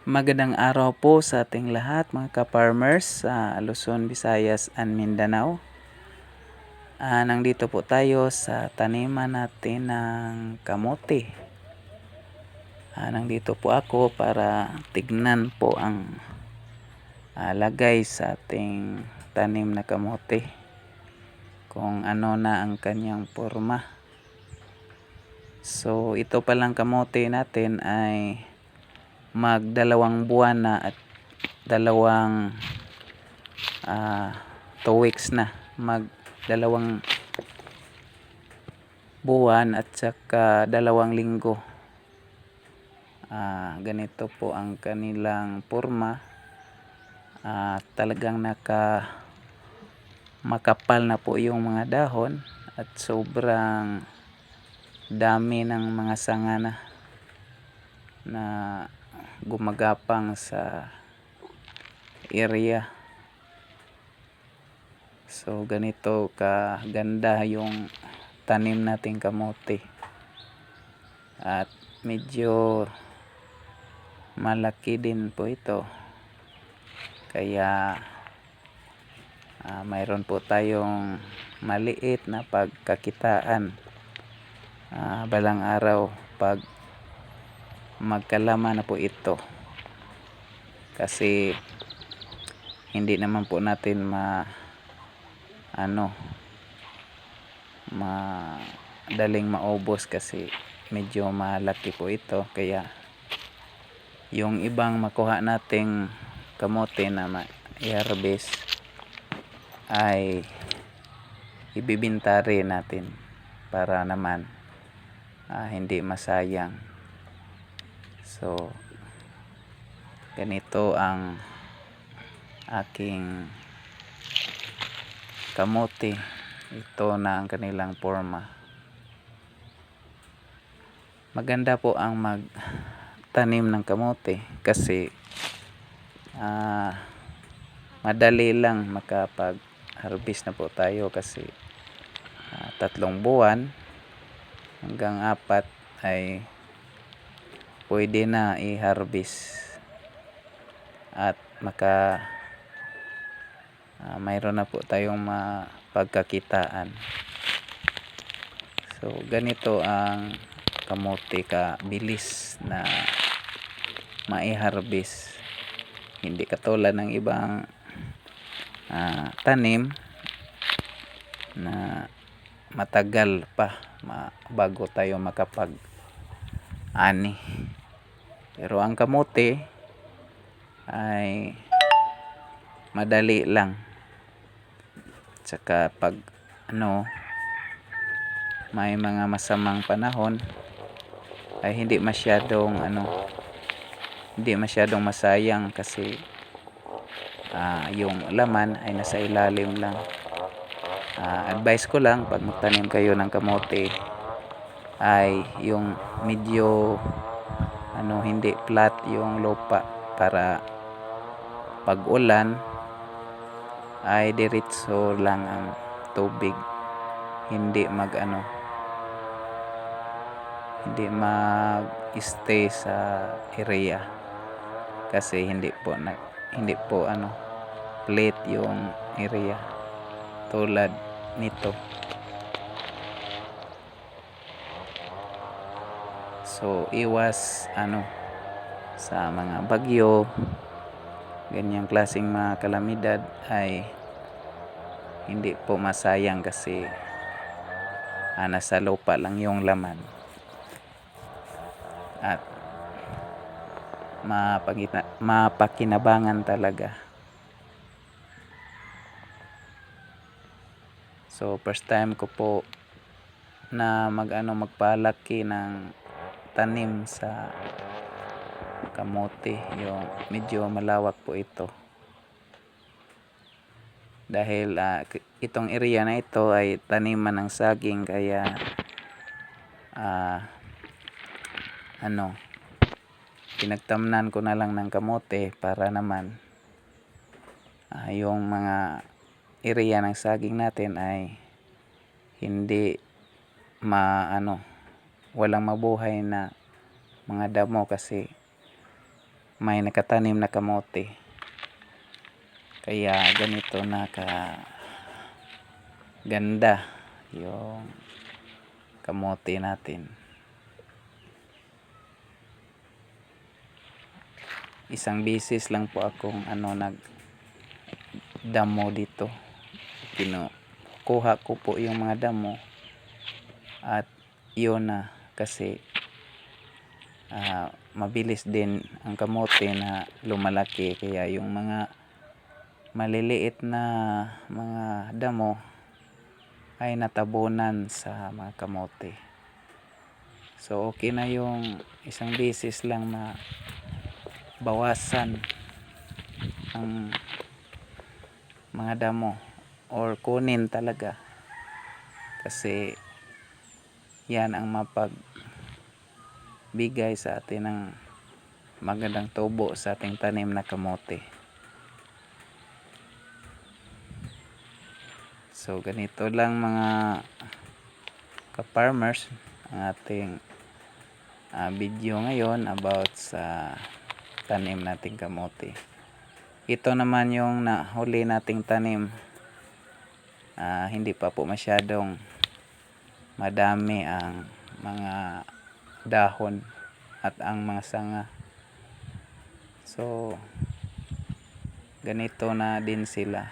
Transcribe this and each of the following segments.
Magandang araw po sa ating lahat mga ka-farmers sa Luzon, Visayas and Mindanao. Nandito po tayo sa taniman natin ng kamote. Nandito po ako para tignan po ang lagay sa ating tanim na kamote. Kung ano na ang kanyang forma. So ito palang kamote natin ay magdalawang buwan na at dalawang 2 weeks na, magdalawang buwan at saka 2 linggo. Ganito po ang kanilang forma. Talagang makapal na po yung mga dahon at sobrang dami ng mga sanga na gumagapang sa area. So ganito kaganda yung tanim nating kamote at medyo malaki din po ito, kaya mayroon po tayong maliit na pagkakitaan balang araw pag magkalaman na po ito, kasi hindi naman po natin madaling maubos kasi medyo malaki po ito. Kaya yung ibang makuha nating kamote na i-harvest ay ibibenta rin natin para naman hindi masayang. So ganito ang aking kamote. Ito na ang kanilang forma. Maganda po ang magtanim ng kamote kasi madali lang makapag-harvest na po tayo, kasi 3 buwan hanggang 4 ay pwede na i-harvest at mayroon na po tayong mapagkakitaan. So ganito ang kamote kabilis na mai-harvest, hindi katulad ng ibang tanim na matagal pa bago tayo makapag-ani. Pero ang kamote ay madali lang. Tsaka pag may mga masamang panahon ay hindi masyadong masayang, kasi yung laman ay nasa ilalim lang. Advice ko lang pag magtanim kayo ng kamote ay yung medyo hindi flat yung lupa, para pag ulan ay diretso lang ang tubig, hindi mag-stay sa area, kasi hindi po flat yung area tulad nito. So iwas sa mga bagyo, ganyang klaseng mga kalamidad ay hindi po masayang, kasi nasa lupa lang yung laman at mapakinabangan talaga. So first time ko po na magpalaki ng tanim sa kamote, yung medyo malawak po ito, dahil itong area na ito ay taniman ng saging, kaya pinagtamnan ko na lang ng kamote para naman yung mga area ng saging natin ay hindi walang mabuhay na mga damo, kasi may nakatanim na kamote. Kaya ganito na ganda yung kamote natin. Isang bisis lang po akong nagdamo dito. Kinukuha ko po yung mga damo at yun na, kasi mabilis din ang kamote na lumalaki, kaya yung mga maliliit na mga damo ay natabunan sa mga kamote. So okay na yung isang bisis lang mabawasan ang mga damo or kunin talaga, kasi yan ang mapagbigay sa atin ng magandang tubo sa ating tanim na kamote. So ganito lang mga ka-farmers ang ating video ngayon about sa tanim nating kamote. Ito naman yung nahuli nating tanim. Hindi pa po masyadong madami ang mga dahon at ang mga sanga. So ganito na din sila.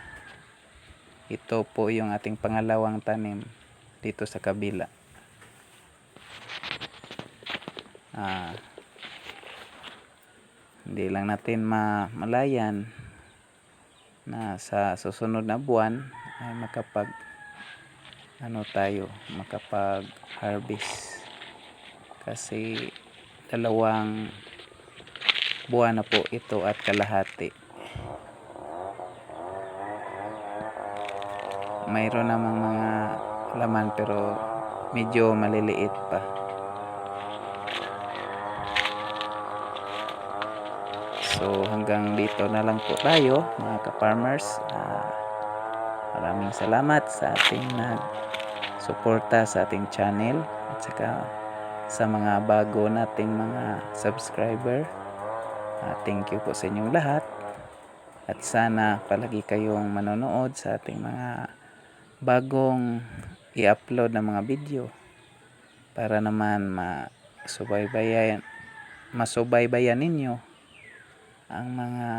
Ito po yung ating pangalawang tanim dito sa kabila. Hindi lang natin malayan na sa susunod na buwan ay makapag harvest, kasi 2 buwan na po ito at kalahati. Mayroon namang mga laman pero medyo maliliit pa. So hanggang dito na lang po tayo mga ka-farmers. Maraming salamat sa ating nagsuporta sa ating channel at saka sa mga bago nating mga subscriber. Thank you po sa inyong lahat, at sana palagi kayong manonood sa ating mga bagong i-upload na mga video para naman masubaybayan ninyo ang mga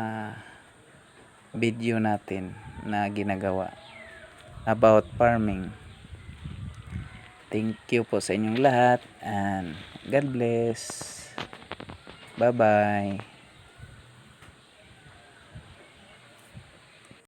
video natin na ginagawa about farming. Thank you po sa inyong lahat and God bless. Bye bye.